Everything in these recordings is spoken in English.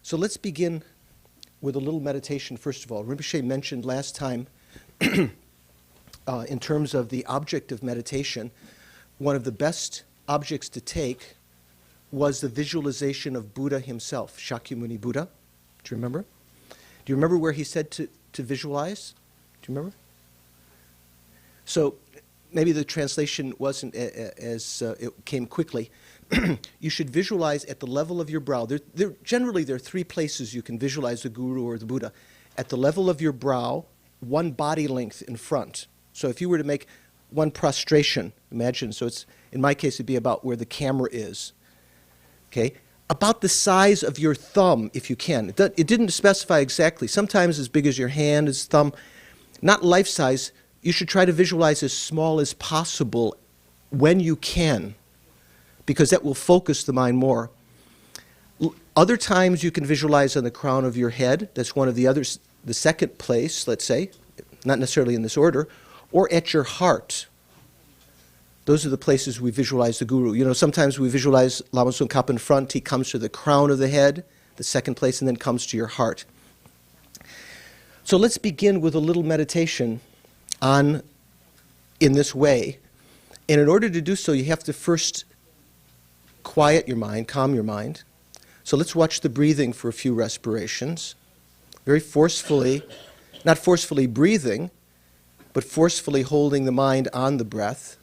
So let's begin with a little meditation first of all. Rinpoche mentioned last time, in terms of the object of meditation, one of the best objects to take was the visualization of Buddha himself, Shakyamuni Buddha. Do you remember? Do you remember where he said to visualize? Do you remember? So maybe the translation wasn't as it came quickly. You should visualize at the level of your brow. Generally, there are three places you can visualize the Guru or the Buddha. At the level of your brow, one body length in front. So if you were to make one prostration, imagine, so it's, in my case, it'd be about where the camera is. Okay? About the size of your thumb, if you can. It didn't specify exactly. Sometimes as big as your hand, as thumb. Not life size. You should try to visualize as small as possible when you can, because that will focus the mind more. Other times you can visualize on the crown of your head. That's one of the others, the second place, let's say, not necessarily in this order, or at your heart. Those are the places we visualize the Guru. You know, sometimes we visualize Lama Tsongkhapa in front. He comes to the crown of the head, the second place, and then comes to your heart. So let's begin with a little meditation in this way. And in order to do so, you have to first quiet your mind, calm your mind. So let's watch the breathing for a few respirations. Very forcefully, not forcefully breathing, but forcefully holding the mind on the breath.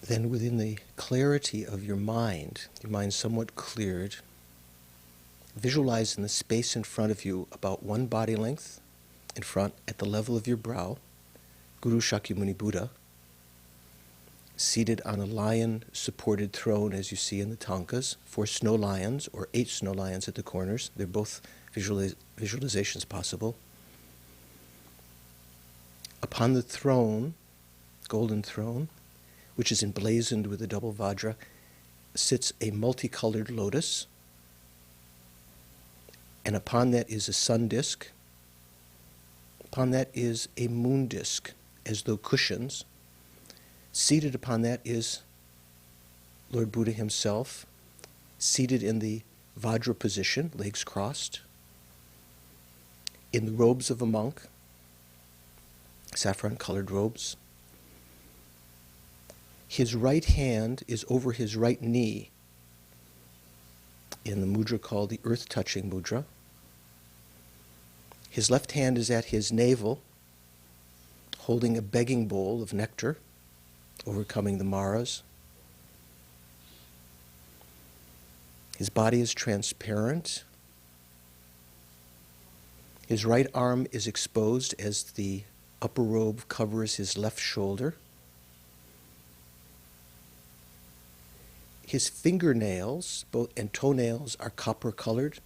Then within the clarity of your mind somewhat cleared, visualize in the space in front of you about one body length in front at the level of your brow, Guru Shakyamuni Buddha, seated on a lion-supported throne as you see in the Tankas, 4 snow lions or 8 snow lions at the corners. They're both visualizations possible. Upon the throne, golden throne, which is emblazoned with a double vajra, sits a multicolored lotus, and upon that is a sun disk. Upon that is a moon disk, as though cushions. Seated upon that is Lord Buddha himself, seated in the vajra position, legs crossed, in the robes of a monk, saffron-colored robes. His right hand is over his right knee in the mudra called the earth-touching mudra. His left hand is at his navel, holding a begging bowl of nectar, overcoming the maras. His body is transparent. His right arm is exposed as the upper robe covers his left shoulder. His fingernails and toenails are copper-colored.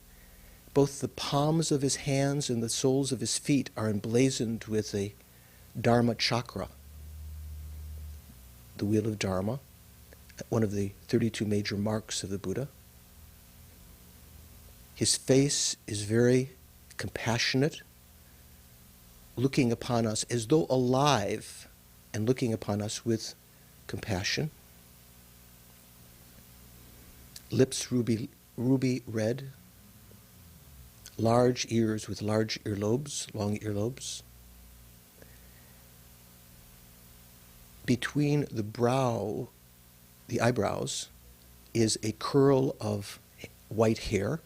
Both the palms of his hands and the soles of his feet are emblazoned with a Dharma chakra, the wheel of Dharma, one of the 32 major marks of the Buddha. His face is very compassionate, looking upon us as though alive and looking upon us with compassion. Lips ruby red, large ears with large earlobes, long earlobes. between the brow, the eyebrows, is a curl of white hair,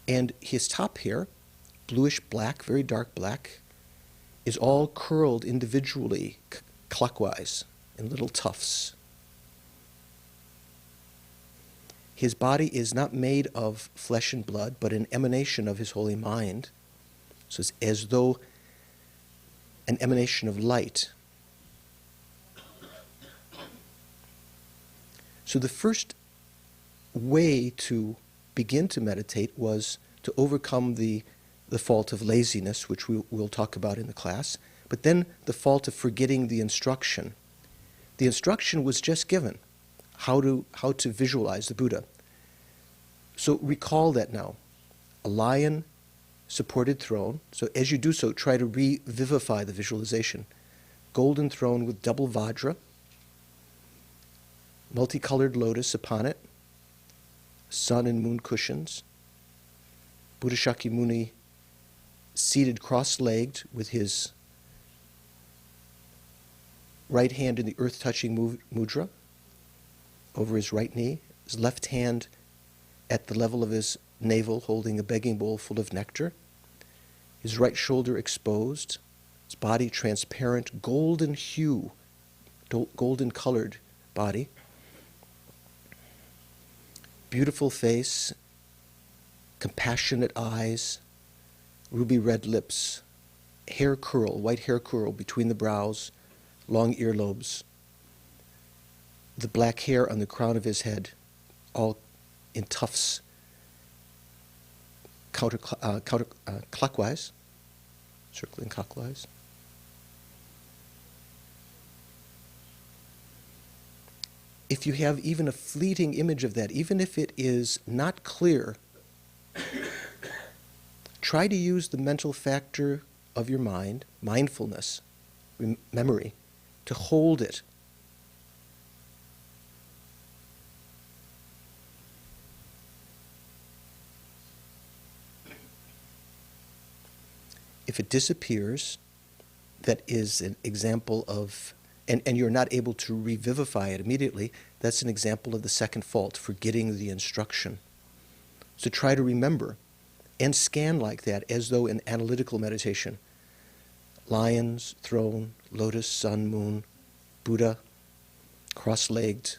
and his top hair, bluish black, very dark black, is all curled individually, clockwise, in little tufts. His body is not made of flesh and blood, but an emanation of his holy mind. So it's as though an emanation of light. So the first way to begin to meditate was to overcome the fault of laziness, which we'll talk about in the class, but then the fault of forgetting the instruction. The instruction was just given, how to visualize the Buddha. So recall that now. A lion supported throne. So as you do so, try to revivify the visualization. Golden throne with double vajra, multicolored lotus upon it, sun and moon cushions, Buddha Shakyamuni seated cross-legged with his right hand in the earth-touching mudra over his right knee, his left hand at the level of his navel holding a begging bowl full of nectar, his right shoulder exposed, his body transparent, golden hue, golden colored body, beautiful face, compassionate eyes, ruby red lips, hair curl, white hair curl between the brows, long earlobes, the black hair on the crown of his head, all in tufts, clockwise, circling clockwise. If you have even a fleeting image of that, even if it is not clear, try to use the mental factor of your mind, mindfulness, memory, to hold it. If it disappears, that is an example of, and you're not able to revivify it immediately, that's an example of the second fault, forgetting the instruction. So try to remember and scan like that as though in analytical meditation. Lions, throne, lotus, sun, moon, Buddha, cross-legged,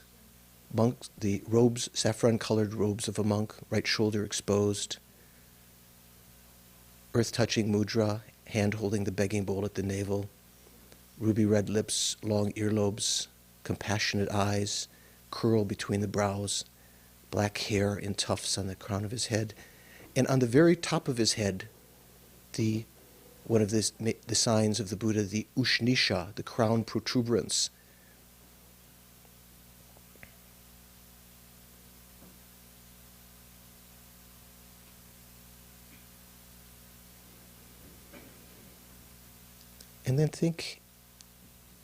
monk, the robes, saffron-colored robes of a monk, right shoulder exposed, earth-touching mudra, hand holding the begging bowl at the navel, ruby red lips, long earlobes, compassionate eyes, curl between the brows, black hair in tufts on the crown of his head, and on the very top of his head, one of the signs of the Buddha, the Ushnisha, the crown protuberance. And then think,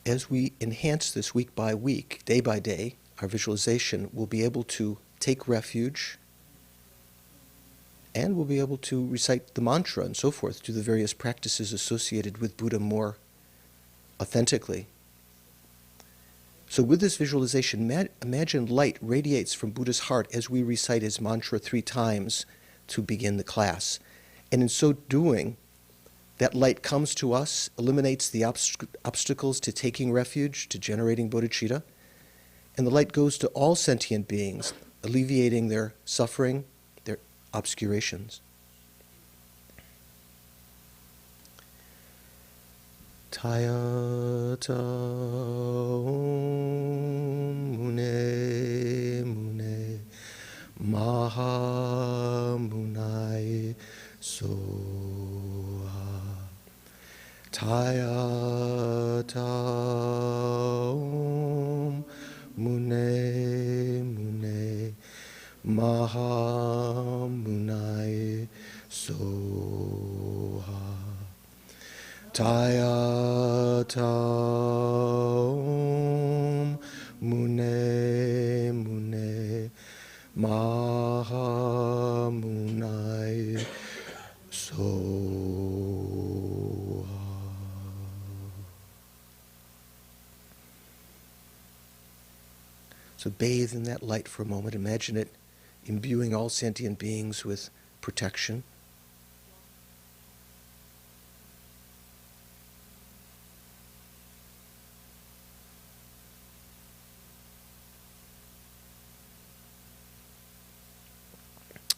as we enhance this week by week, day by day, our visualization, we'll be able to take refuge, and we'll be able to recite the mantra and so forth, do the various practices associated with Buddha more authentically. So with this visualization, imagine light radiates from Buddha's heart as we recite his mantra 3 times to begin the class. And in so doing, that light comes to us, eliminates the obstacles to taking refuge, to generating bodhicitta, and the light goes to all sentient beings, alleviating their suffering, their obscurations. Tayata mune mune maha munai soha. Tayata mune mune maha munai soha. Tayata mune mune maha munai soha. So bathe in that light for a moment. Imagine it imbuing all sentient beings with protection.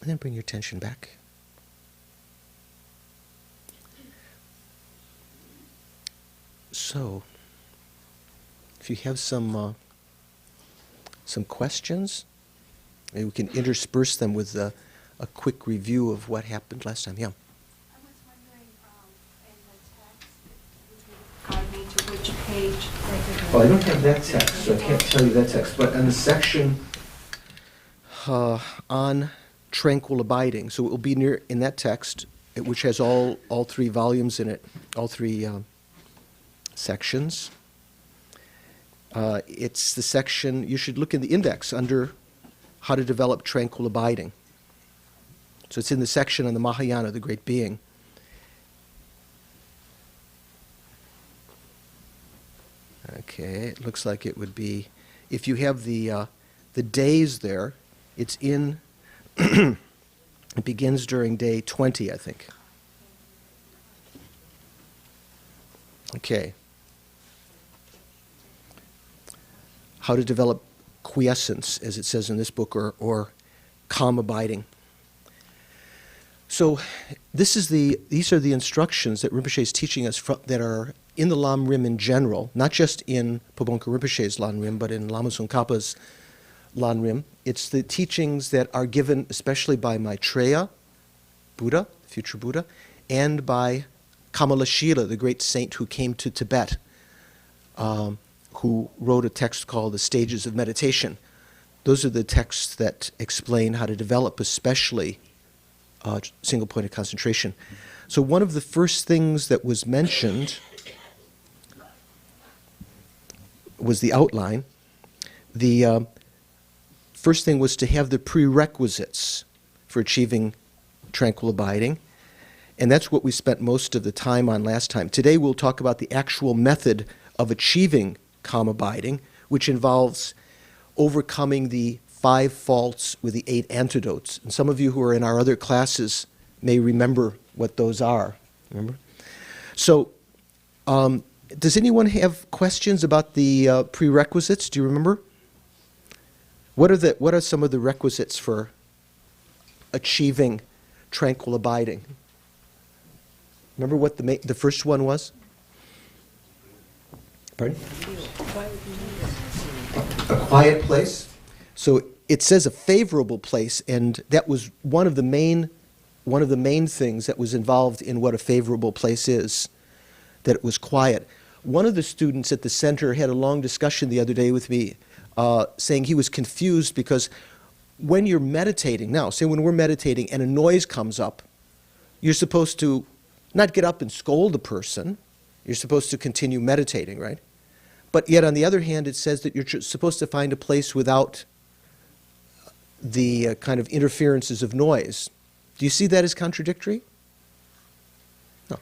And then bring your attention back. So, if you have some questions, maybe we can intersperse them with a quick review of what happened last time. Yeah. I was wondering, in the text, would you guide me to which page? Well, I don't have that text, so I can't tell you that text. But in the section on tranquil abiding, so it will be near in that text, which has all three volumes in it, all three sections. It's the section, you should look in the index under how to develop tranquil abiding. So it's in the section on the Mahayana, the great being. Okay, it looks like it would be, if you have the days there, it's in, it begins during day 20, I think. Okay. How to develop quiescence, as it says in this book, or calm abiding. So these are the instructions that Rinpoche is teaching us that are in the Lam Rim in general, not just in Pabonka Rinpoche's Lam Rim, but in Lama Tsongkhapa's Lam Rim. It's the teachings that are given especially by Maitreya, Buddha, future Buddha, and by Kamalashila, the great saint who came to Tibet, who wrote a text called The Stages of Meditation. Those are the texts that explain how to develop especially single point of concentration. So one of the first things that was mentioned was the outline. The first thing was to have the prerequisites for achieving tranquil abiding, and that's what we spent most of the time on last time. Today we'll talk about the actual method of achieving calm abiding, which involves overcoming the 5 faults with the 8 antidotes. And some of you who are in our other classes may remember what those are. Remember? So, does anyone have questions about the prerequisites? Do you remember? What are some of the requisites for achieving tranquil abiding? Remember what the first one was? Pardon? A quiet place. So it says a favorable place, and that was one of the main things that was involved in what a favorable place is, that it was quiet. One of the students at the center had a long discussion the other day with me, saying he was confused because when you're meditating, now, say when we're meditating and a noise comes up, you're supposed to not get up and scold the person. You're supposed to continue meditating, right? But yet, on the other hand, it says that you're supposed to find a place without the kind of interferences of noise. Do you see that as contradictory? No.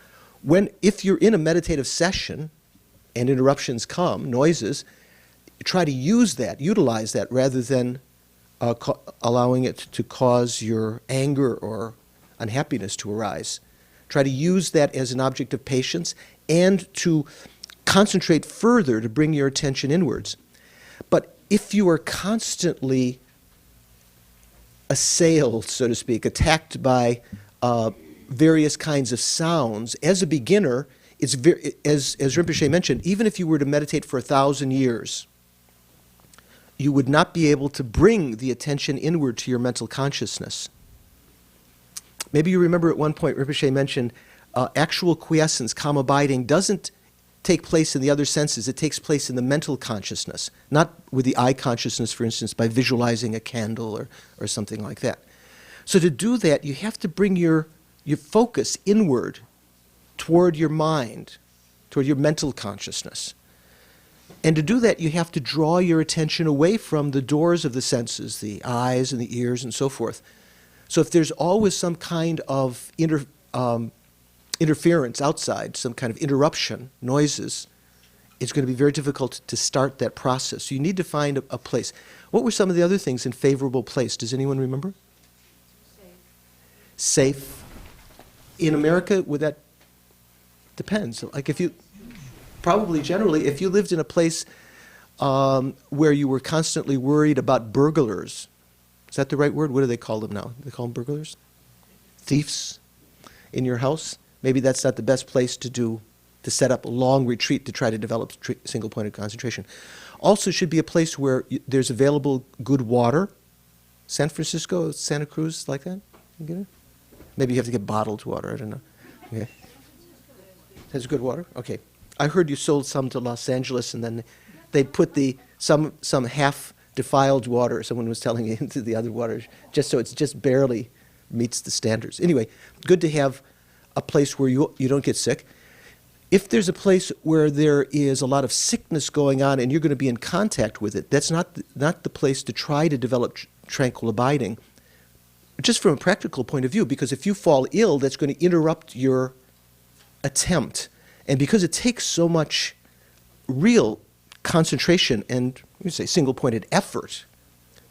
If you're in a meditative session and interruptions come, noises, try to utilize that rather than allowing it to cause your anger or unhappiness to arise. Try to use that as an object of patience and to concentrate further to bring your attention inwards. But if you are constantly assailed, so to speak, attacked by various kinds of sounds, as a beginner, it's as Rinpoche mentioned, even if you were to meditate for 1,000 years, you would not be able to bring the attention inward to your mental consciousness. Maybe you remember at one point Rinpoche mentioned actual quiescence, calm abiding, doesn't take place in the other senses. It takes place in the mental consciousness, not with the eye consciousness, for instance, by visualizing a candle or something like that. So to do that, you have to bring your focus inward toward your mind, toward your mental consciousness. And to do that, you have to draw your attention away from the doors of the senses, the eyes and the ears and so forth. So if there's always some kind of interference outside, some kind of interruption, noises, it's going to be very difficult to start that process. So you need to find a place. What were some of the other things in favorable place? Does anyone remember? Safe. In America, would that depends. Like if you, probably generally, if you lived in a place where you were constantly worried about burglars, is that the right word? What do they call them now? They call them burglars? Thieves in your house? Maybe that's not the best place to set up a long retreat to try to develop single-pointed concentration. Also should be a place where there's available good water. San Francisco, Santa Cruz, like that? You get it? Maybe you have to get bottled water, I don't know. Okay. Has good water? Okay. I heard you sold some to Los Angeles and then they put some half-defiled water, someone was telling me, into the other water, just so it's just barely meets the standards. Anyway, good to have a place where you don't get sick. If there's a place where there is a lot of sickness going on and you're going to be in contact with it, that's not the place to try to develop tranquil abiding, just from a practical point of view, because if you fall ill, that's going to interrupt your attempt. And because it takes so much real concentration and, you say, single-pointed effort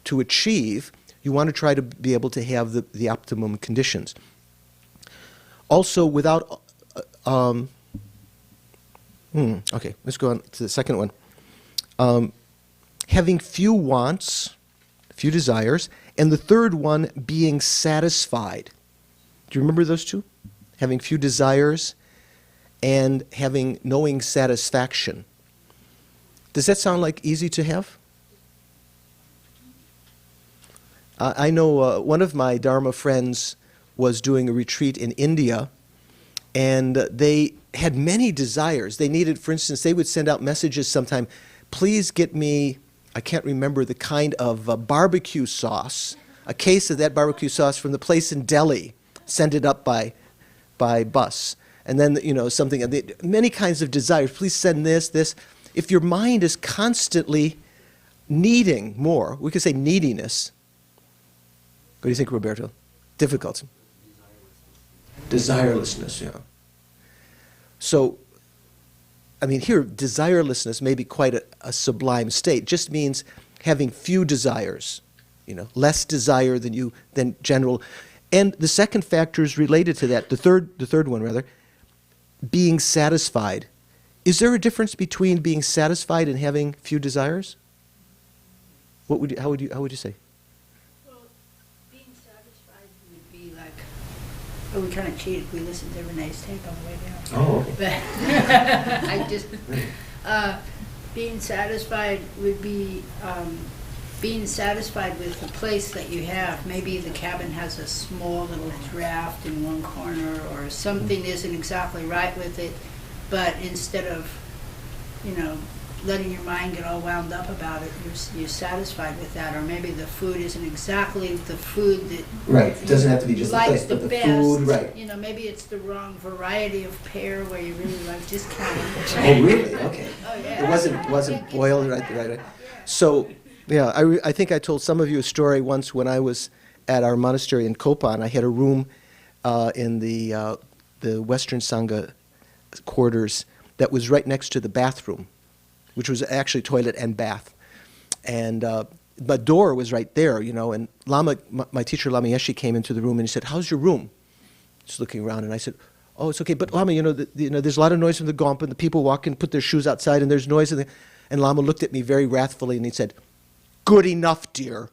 to achieve, you want to try to be able to have the optimum conditions. Also, without... okay, let's go on to the second one. Having few wants, few desires, and the third one, being satisfied. Do you remember those two? Having few desires and knowing satisfaction. Does that sound like easy to have? I know one of my Dharma friends was doing a retreat in India, and they had many desires. They needed, for instance, they would send out messages sometime, please get me, I can't remember the kind of barbecue sauce, a case of that barbecue sauce from the place in Delhi, send it up by bus. And then, something, many kinds of desires, please send this. If your mind is constantly needing more, we could say neediness. What do you think, Roberto? Difficult. Desirelessness, yeah. So, I mean, here, desirelessness may be quite a sublime state. Just means having few desires, less desire than general. And the second factor is related to that. The third one, rather, being satisfied. Is there a difference between being satisfied and having few desires? How would you say? Being satisfied would be like, we kind of cheated. We listened to Renee's tape on the way down. Oh, okay. Being satisfied would be being satisfied with the place that you have. Maybe the cabin has a small little draft in one corner, or something isn't exactly right with it, but instead of, letting your mind get all wound up about it, you're satisfied with that. Or maybe the food isn't exactly the food that right. It doesn't have to be just the place, but the best. Food, right. Maybe it's the wrong variety of pear where you really like this kind. Oh, really? Okay. Oh, yeah. It wasn't boiled right. So, yeah, I think I told some of you a story once when I was at our monastery in Kopan. I had a room in the Western Sangha quarters that was right next to the bathroom, which was actually toilet and bath. And the door was right there, and my teacher Lama Yeshe came into the room and he said, how's your room? Just looking around, and I said, oh, it's okay, but Lama, there's a lot of noise from the gompa, and the people walk in, put their shoes outside, and there's noise. And Lama looked at me very wrathfully and he said, good enough, dear.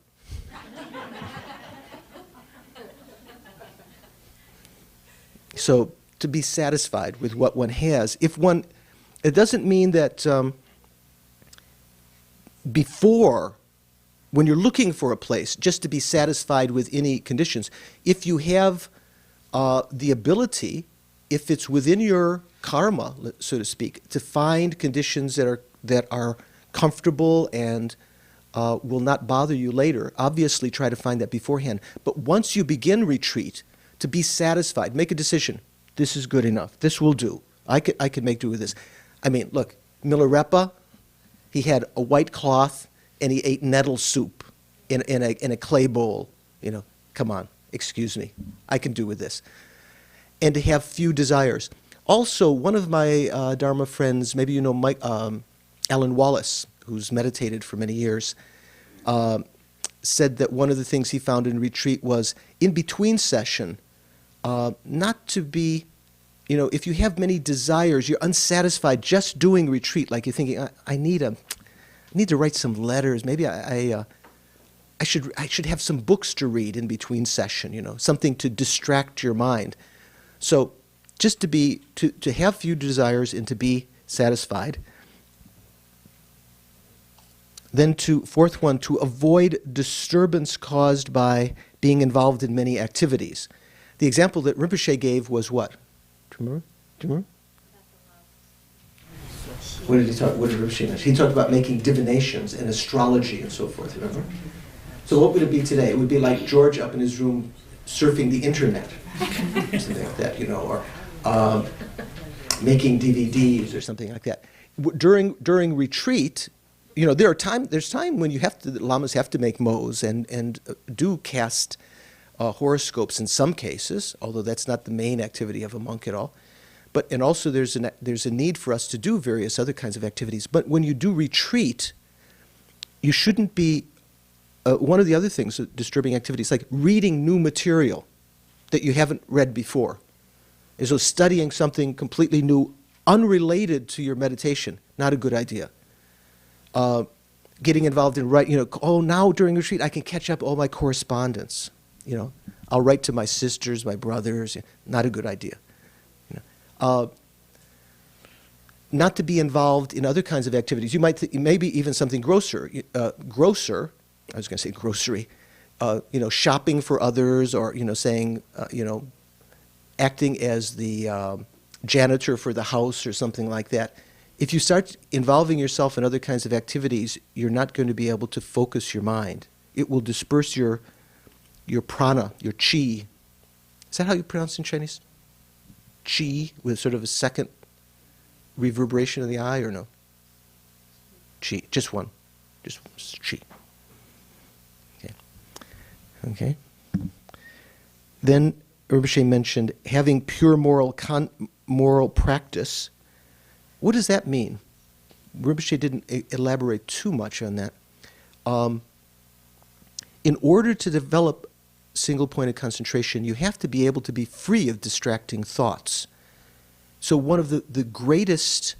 So to be satisfied with what one has, it doesn't mean that before, when you're looking for a place, just to be satisfied with any conditions. If you have the ability, if it's within your karma, so to speak, to find conditions that are comfortable and will not bother you later, obviously try to find that beforehand. But once you begin retreat, to be satisfied, make a decision. This is good enough. This will do. I could make do with this. I mean, look, Milarepa, he had a white cloth and he ate nettle soup in a clay bowl. Come on, excuse me. I can do with this. And to have few desires. Also, one of my Dharma friends, maybe you know Mike, Alan Wallace, who's meditated for many years, said that one of the things he found in retreat was in between session, not to be, if you have many desires, you're unsatisfied just doing retreat, like you're thinking, I need to write some letters, maybe I should have some books to read in between session, something to distract your mind. So just to have few desires and to be satisfied. Then fourth one, to avoid disturbance caused by being involved in many activities. The example that Rinpoche gave was what? Do you remember? What did Rinpoche mention? He talked about making divinations and astrology and so forth, remember? So what would it be today? It would be like George up in his room surfing the internet, something like that, or making DVDs or something like that. During retreat, there's time when the lamas have to make mohs and do cast horoscopes in some cases, although that's not the main activity of a monk at all. And also there's a need for us to do various other kinds of activities. But when you do retreat, you shouldn't be, one of the other things, disturbing activities, like reading new material that you haven't read before. So studying something completely new, unrelated to your meditation, not a good idea. Getting involved in writing, now during retreat I can catch up all my correspondence. I'll write to my sisters, my brothers. Not a good idea. Not to be involved in other kinds of activities. You might maybe even something grosser. I was going to say grocery. Shopping for others, or saying, acting as the janitor for the house or something like that. If you start involving yourself in other kinds of activities, you're not going to be able to focus your mind. It will disperse your prana, your chi. Is that how you pronounce it in Chinese? Chi, with sort of a second reverberation of the eye, or no? Chi, just one. Just chi. Okay. Then Rinpoche mentioned having pure moral practice. What does that mean? Rinpoche didn't elaborate too much on that. In order to develop single-pointed concentration, you have to be able to be free of distracting thoughts. So one of the greatest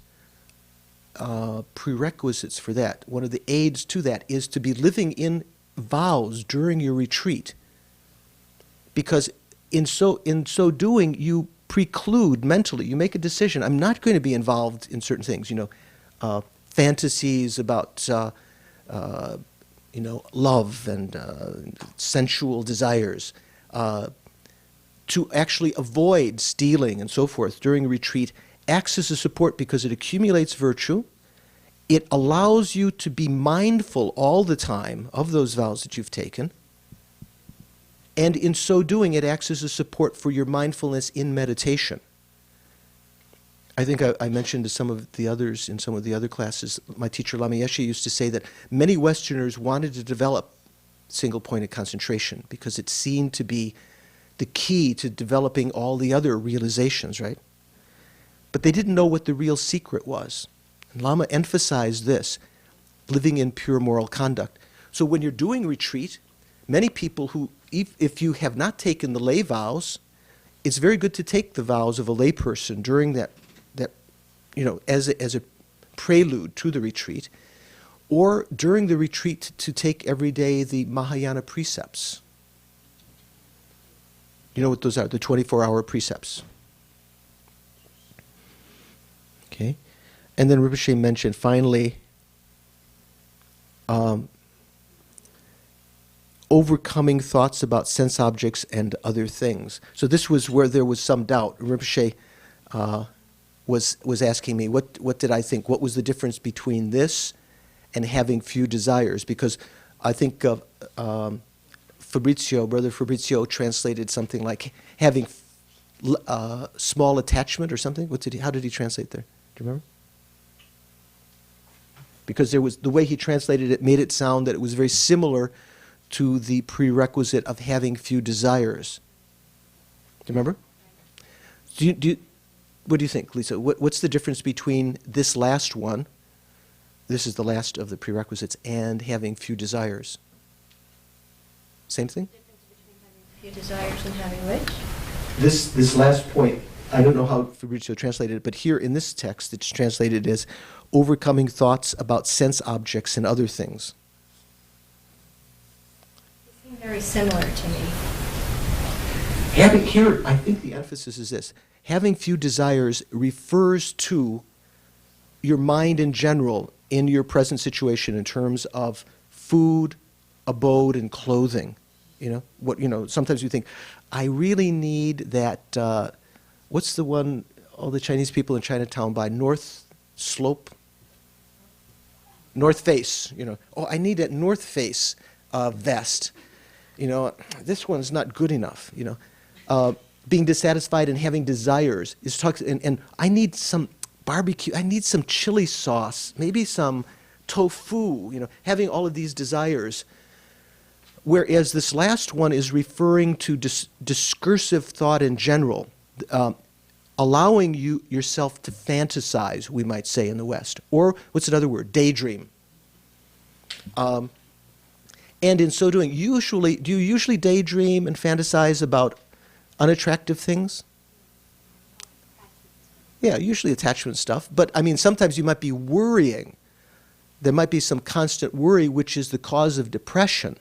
prerequisites for that, one of the aids to that, is to be living in vows during your retreat. Because in so doing, you preclude mentally, you make a decision, I'm not going to be involved in certain things, fantasies about love and sensual desires, to actually avoid stealing and so forth during retreat acts as a support because it accumulates virtue. It allows you to be mindful all the time of those vows that you've taken. And in so doing, it acts as a support for your mindfulness in meditation. I think I mentioned to some of the others in some of the other classes, my teacher Lama Yeshe used to say that many Westerners wanted to develop single-pointed concentration because it seemed to be the key to developing all the other realizations, right? But they didn't know what the real secret was. And Lama emphasized this, living in pure moral conduct. So when you're doing retreat, many people who, if you have not taken the lay vows, it's very good to take the vows of a layperson during that as a prelude to the retreat, or during the retreat to take every day the Mahayana precepts. You know what those are, the 24-hour precepts. Okay. And then Rinpoche mentioned, finally, overcoming thoughts about sense objects and other things. So this was where there was some doubt. Rinpoche was asking me, what did I think? What was the difference between this and having few desires? Because I think Brother Fabrizio translated something like having small attachment or something. How did he translate there? Do you remember? Because there was, the way he translated it made it sound that it was very similar to the prerequisite of having few desires. Do you remember? What do you think, Lisa? What's the difference between this last one, this is the last of the prerequisites, and having few desires? Same thing? Few desires and having which? This last point, I don't know how Fabrizio translated it, but here in this text it's translated as overcoming thoughts about sense objects and other things. They seem very similar to me. Having here, I think the emphasis is this. Having few desires refers to your mind in general in your present situation in terms of food, abode, and clothing. Sometimes you think, I really need that, what's the one all the Chinese people in Chinatown buy? North Face, Oh, I need that North Face vest. This one's not good enough, being dissatisfied and having desires is and I need some barbecue, I need some chili sauce, maybe some tofu, having all of these desires. Whereas this last one is referring to discursive thought in general, allowing yourself to fantasize, we might say in the West. Or, what's another word? Daydream. And in so doing, do you usually daydream and fantasize about unattractive things? Yeah, usually attachment stuff. But, sometimes you might be worrying. There might be some constant worry, which is the cause of depression.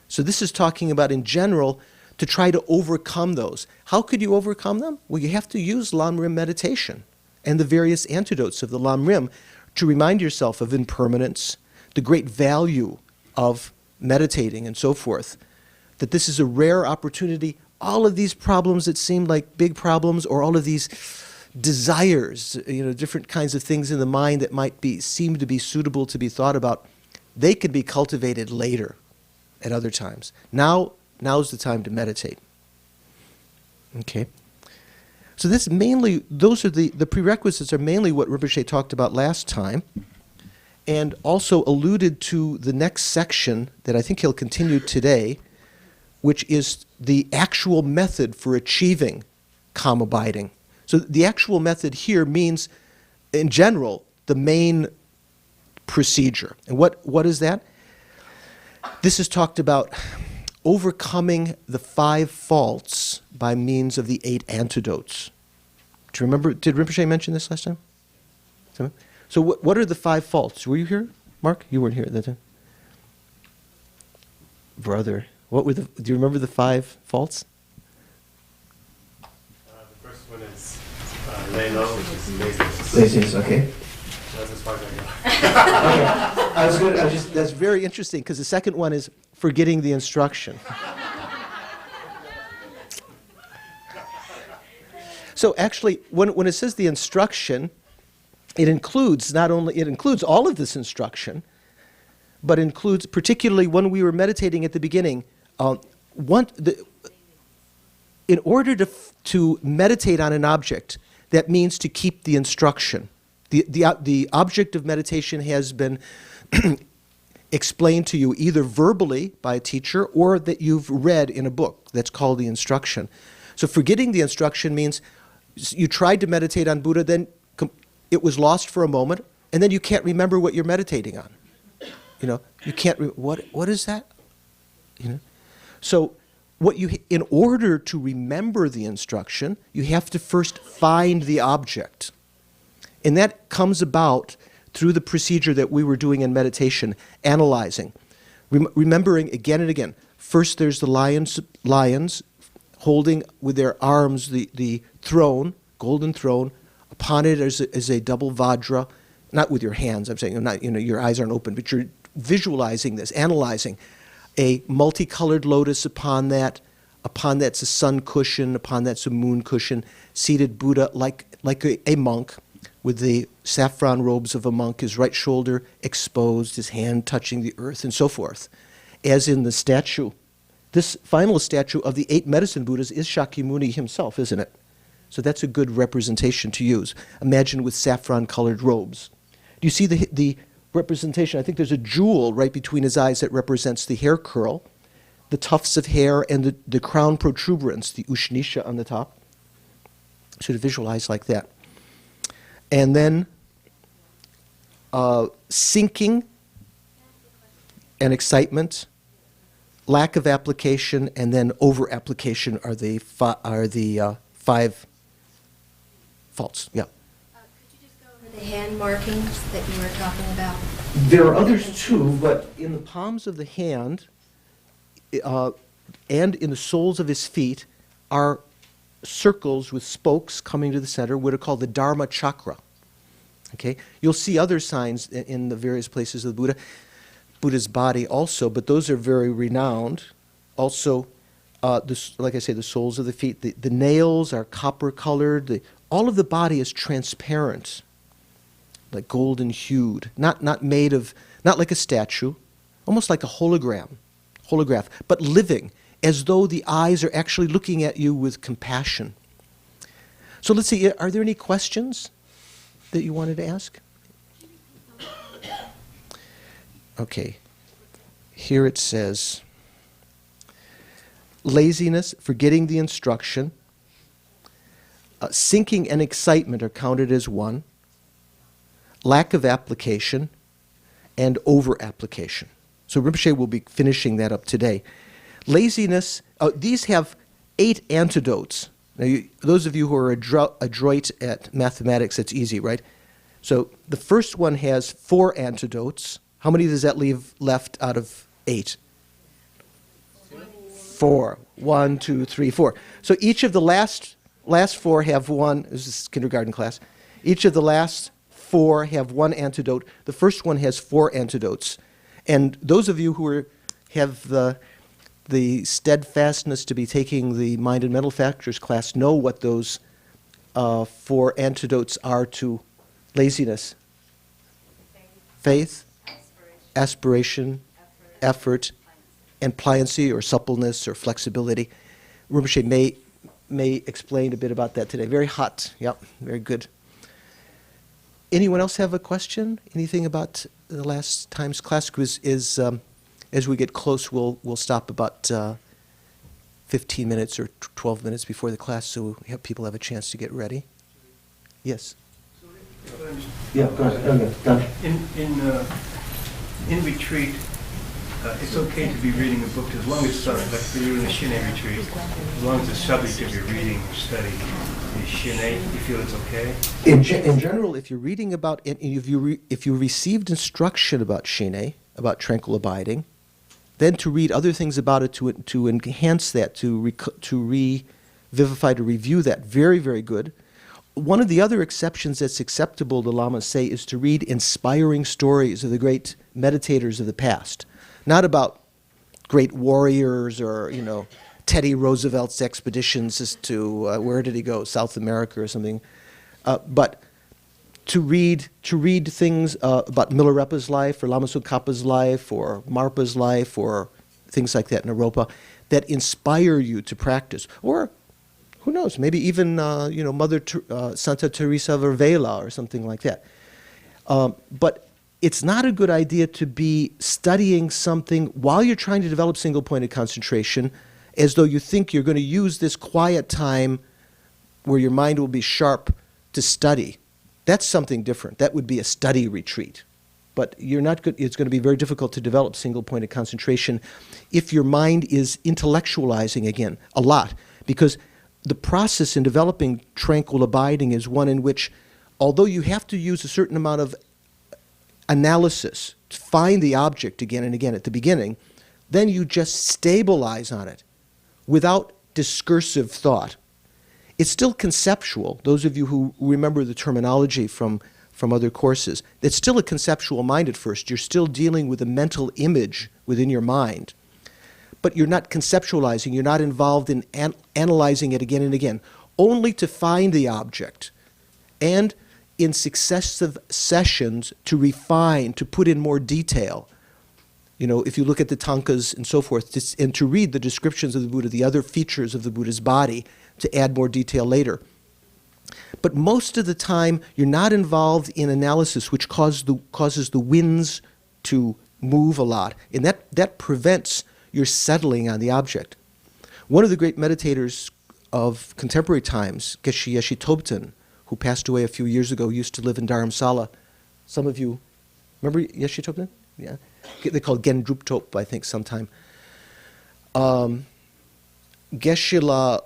So this is talking about, in general, to try to overcome those. How could you overcome them? Well, you have to use Lam Rim meditation and the various antidotes of the Lam Rim to remind yourself of impermanence, the great value of meditating and so forth, that this is a rare opportunity. All of these problems that seem like big problems, or all of these desires, different kinds of things in the mind that seem to be suitable to be thought about, they could be cultivated later at other times. Now's the time to meditate. Okay. So those are the prerequisites are mainly what Rinpoche talked about last time, and also alluded to the next section that I think he'll continue today, which is the actual method for achieving calm abiding. So the actual method here means, in general, the main procedure. And what is that? This is talked about overcoming the 5 faults by means of the 8 antidotes. Do you remember, did Rinpoche mention this last time? So what are the 5 faults? Were you here, Mark? You weren't here at that time. Brother, do you remember the 5 faults? The first one is lay low, which is laziness. Laziness, okay. That's as far as I go. Okay. That's very interesting, because the second one is forgetting the instruction. So actually, when it says the instruction, it includes all of this instruction, but includes, particularly when we were meditating at the beginning, in order to meditate on an object, that means to keep the instruction. The object of meditation has been explained to you either verbally by a teacher or that you've read in a book. That's called the instruction. So forgetting the instruction means you tried to meditate on Buddha, then it was lost for a moment, and then you can't remember what you're meditating on. You can't. What is that? So in order to remember the instruction, you have to first find the object. And that comes about through the procedure that we were doing in meditation, analyzing, remembering again and again. First there's the lions holding with their arms the throne, golden throne. Upon it is a double vajra, not with your hands, I'm saying, your eyes aren't open, but you're visualizing this, analyzing. A multicolored lotus upon that's a sun cushion, upon that's a moon cushion, seated Buddha like a monk, with the saffron robes of a monk, his right shoulder exposed, his hand touching the earth, and so forth. As in the statue. This final statue of the 8 medicine Buddhas is Shakyamuni himself, isn't it? So that's a good representation to use. Imagine with saffron-colored robes. Do you see the representation? I think there's a jewel right between his eyes that represents the hair curl, the tufts of hair, and the crown protuberance, the ushnisha on the top. So to visualize like that. and then sinking and excitement, lack of application, and then over-application are the five faults. Yeah. Could you just go over the hand markings that you were talking about? There are others too, but in the palms of the hand and in the soles of his feet are circles with spokes coming to the center, what are called the Dharma chakra. Okay, you'll see other signs in the various places of the Buddha's body also, but those are very renowned. Also, like I say, the soles of the feet, the nails are copper colored. All of the body is transparent, like golden hued, not made of, not like a statue, almost like a holograph, but living, as though the eyes are actually looking at you with compassion. So let's see, are there any questions that you wanted to ask? Okay, here it says, laziness, forgetting the instruction, sinking and excitement are counted as one, lack of application, and over-application. So Rinpoche will be finishing that up today. Laziness, these have 8 antidotes. Now, those of you who are adroit at mathematics, it's easy, right? So the first one has 4 antidotes. How many does that leave left out of 8? 4. 1, 2, 3, 4. So each of the last 4 have one. This is kindergarten class. Each of the last 4 have one antidote. The first one has 4 antidotes. And those of you who have the steadfastness to be taking the mind and mental factors class know what those 4 antidotes are to laziness. Faith, aspiration, effort, and pliancy or suppleness or flexibility. Rinpoche may explain a bit about that today. Very hot. Yep, very good. Anyone else have a question? Anything about the last time's class? Because as we get close, we'll stop about 15 minutes or 12 minutes before the class, so people have a chance to get ready. Yes. Yeah, go ahead. Okay. In retreat, it's okay to be reading a book as long as, like you're in a Shine retreat, as long as the subject of your reading or study is Shine, you feel it's okay? In general, if you're reading about, if you received instruction about Shine, about tranquil abiding, then to read other things about it to enhance that, to revivify, to review that, very, very good. One of the other exceptions that's acceptable, the Lamas say, is to read inspiring stories of the great meditators of the past. Not about great warriors or, Teddy Roosevelt's expeditions as to, where did he go, South America or something. But to read things about Milarepa's life or Lama Tsongkhapa's life or Marpa's life or things like that, Naropa, that inspire you to practice. Or who knows, maybe even, Mother Santa Teresa of Avila or something like that. But it's not a good idea to be studying something while you're trying to develop single-pointed concentration as though you think you're going to use this quiet time where your mind will be sharp to study. That's something different. That would be a study retreat. But you're not good. It's going to be very difficult to develop single-pointed concentration if your mind is intellectualizing again a lot, because the process in developing tranquil abiding is one in which, although you have to use a certain amount of analysis to find the object again and again at the beginning, then you just stabilize on it without discursive thought. It's still conceptual. Those of you who remember the terminology from other courses, it's still a conceptual mind at first. You're still dealing with a mental image within your mind. But you're not conceptualizing, you're not involved in analyzing it again and again, only to find the object. And in successive sessions to refine, to put in more detail. If you look at the tankas and so forth, and to read the descriptions of the Buddha, the other features of the Buddha's body, to add more detail later. But most of the time, you're not involved in analysis, which causes the winds to move a lot. And that prevents your settling on the object. One of the great meditators of contemporary times, Geshe Yeshe Tobten, who passed away a few years ago, used to live in Dharamsala. Some of you remember Yeshe Topden? Yeah. They called Gendruptop, I think, sometime. Geshe-la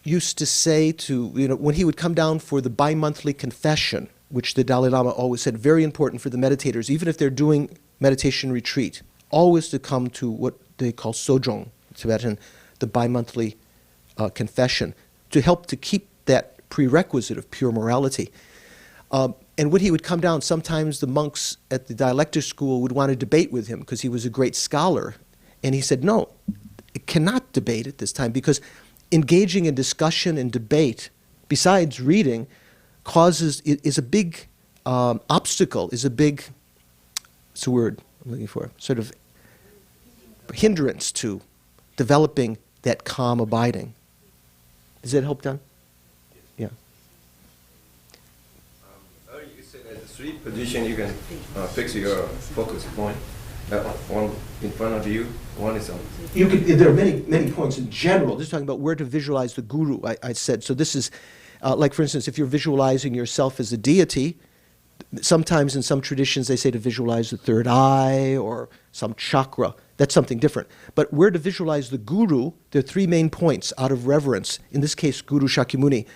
used to say to, when he would come down for the bi-monthly confession, which the Dalai Lama always said, very important for the meditators, even if they're doing meditation retreat, always to come to what they call sojong, Tibetan, the bi-monthly confession, to help to keep that prerequisite of pure morality. And when he would come down, sometimes the monks at the dialectic school would want to debate with him because he was a great scholar. And he said, no, it cannot debate at this time because engaging in discussion and debate, besides reading, is a big obstacle, is a big, what's the word I'm looking for, sort of hindrance to developing that calm abiding. Does that help, Don? Yeah. Earlier you said at the 3 position you can fix your focus point. One in front of you, one is on. There are many points in general. This is talking about where to visualize the guru, I said. So this is, like for instance, if you're visualizing yourself as a deity, sometimes in some traditions they say to visualize the third eye or some chakra. That's something different. But where to visualize the guru, there are 3 main points out of reverence. In this case, Guru Shakyamuni.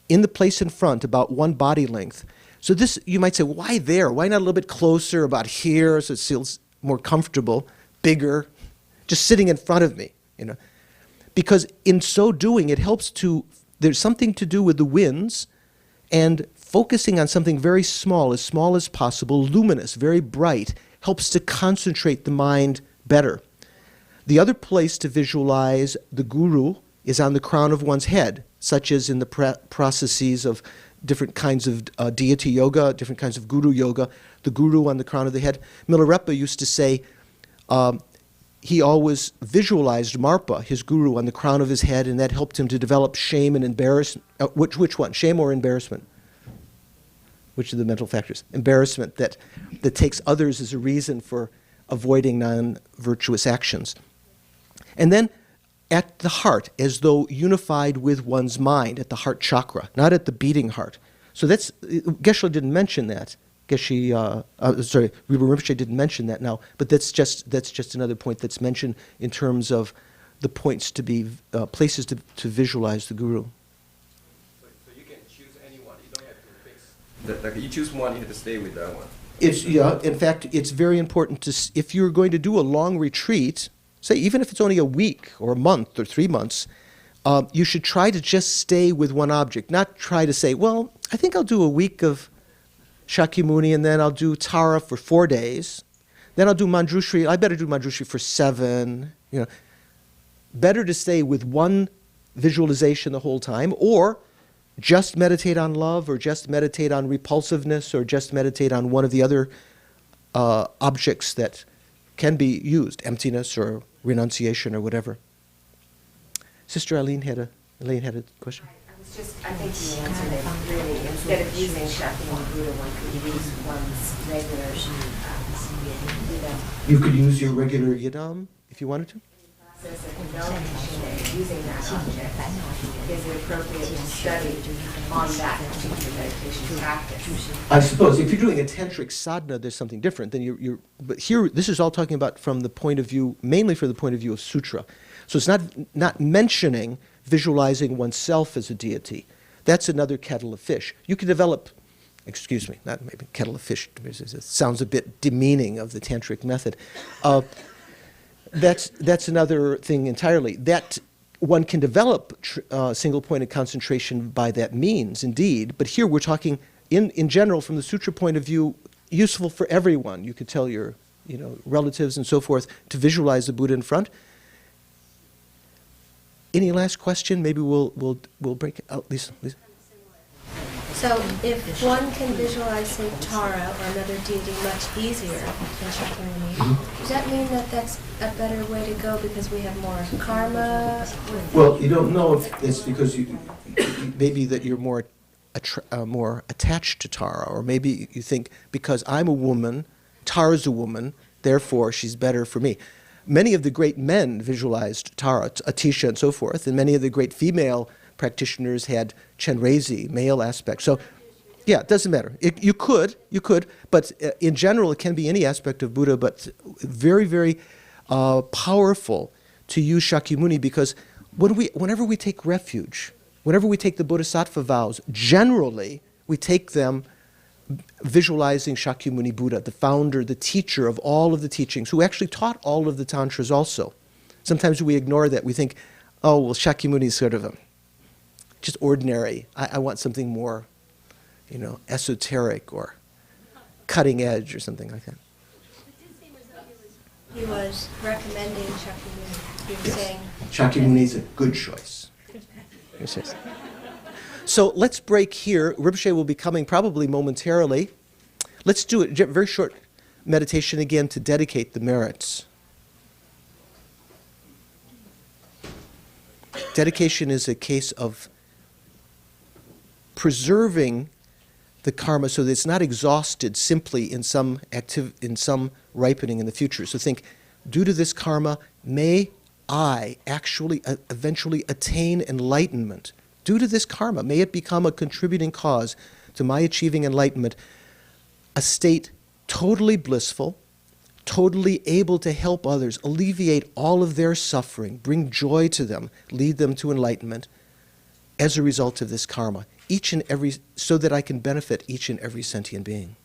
In the place in front, about 1 body length. So this, you might say, why there? Why not a little bit closer, about here, so it feels more comfortable, bigger, just sitting in front of me, Because in so doing, it helps to, there's something to do with the winds and focusing on something very small as possible, luminous, very bright, helps to concentrate the mind better. The other place to visualize the guru is on the crown of one's head, such as in the processes of different kinds of deity yoga, different kinds of guru yoga, the guru on the crown of the head. Milarepa used to say he always visualized Marpa, his guru, on the crown of his head, and that helped him to develop shame and embarrassment. Which one? Shame or embarrassment? Which are the mental factors? Embarrassment that takes others as a reason for avoiding non-virtuous actions. And then at the heart, as though unified with one's mind, at the heart chakra, not at the beating heart. So that's, Geshe didn't mention that. Ribur Rinpoche didn't mention that now, but that's just another point that's mentioned in terms of the points to be, places to visualize the guru. So you can choose any one. You don't have to fix. Like you choose one, you have to stay with that one. In fact, it's very important to, if you're going to do a long retreat, say even if it's only a week or a month or 3 months, you should try to just stay with one object, not try to say, well, I think I'll do a week of Shakyamuni and then I'll do Tara for 4 days. Then I'll do Manjushri. I better do Manjushri for 7. Better to stay with one visualization the whole time, or just meditate on love, or just meditate on repulsiveness, or just meditate on one of the other objects that can be used, emptiness or renunciation or whatever. Sister Eileen had a question. I think you answered it really. Instead of using Shakyamuni Buddha, one could use one's regular Yidam. You could use your regular Yidam if you wanted to? In the process of developing using that object, is it appropriate to study on that particular meditation practice? I suppose if you're doing a tantric sadhana, there's something different. Then but here, this is all talking about from the point of view, mainly from the point of view of sutra. So it's not mentioning visualizing oneself as a deity. That's another kettle of fish. You can develop, not maybe kettle of fish, it sounds a bit demeaning of the tantric method. That's another thing entirely. That one can develop single-pointed concentration by that means, indeed. But here we're talking, in general, from the sutra point of view, useful for everyone. You could tell your relatives and so forth to visualize the Buddha in front. Any last question? Maybe we'll break it out. Lisa. So if one can visualize, say, Tara or another deity much easier than Shakyamuni, does that mean that that's a better way to go because we have more karma? Well, you don't know if it's because maybe that you're more attached to Tara, or maybe you think because I'm a woman, Tara's a woman, therefore she's better for me. Many of the great men visualized Tara, Atisha and so forth, and many of the great female practitioners had Chenrezi, male aspect. So, yeah, it doesn't matter. You could, but in general, it can be any aspect of Buddha, but very, very powerful to use Shakyamuni, because whenever we take refuge, whenever we take the Bodhisattva vows, generally we take them visualizing Shakyamuni Buddha, the founder, the teacher of all of the teachings, who actually taught all of the tantras also. Sometimes we ignore that. We think, oh, well, Shakyamuni is sort of just ordinary. I want something more, esoteric or cutting edge or something like that. He was recommending Shakyamuni. He was saying Shakyamuni is a good choice. Yes. So let's break here. Rinpoche will be coming probably momentarily. Let's do a very short meditation again to dedicate the merits. Dedication is a case of preserving the karma so that it's not exhausted simply in some ripening in the future. So think, due to this karma, may I actually eventually attain enlightenment. Due to this karma, may it become a contributing cause to my achieving enlightenment, a state totally blissful, totally able to help others, alleviate all of their suffering, bring joy to them, lead them to enlightenment as a result of this karma, so that I can benefit each and every sentient being.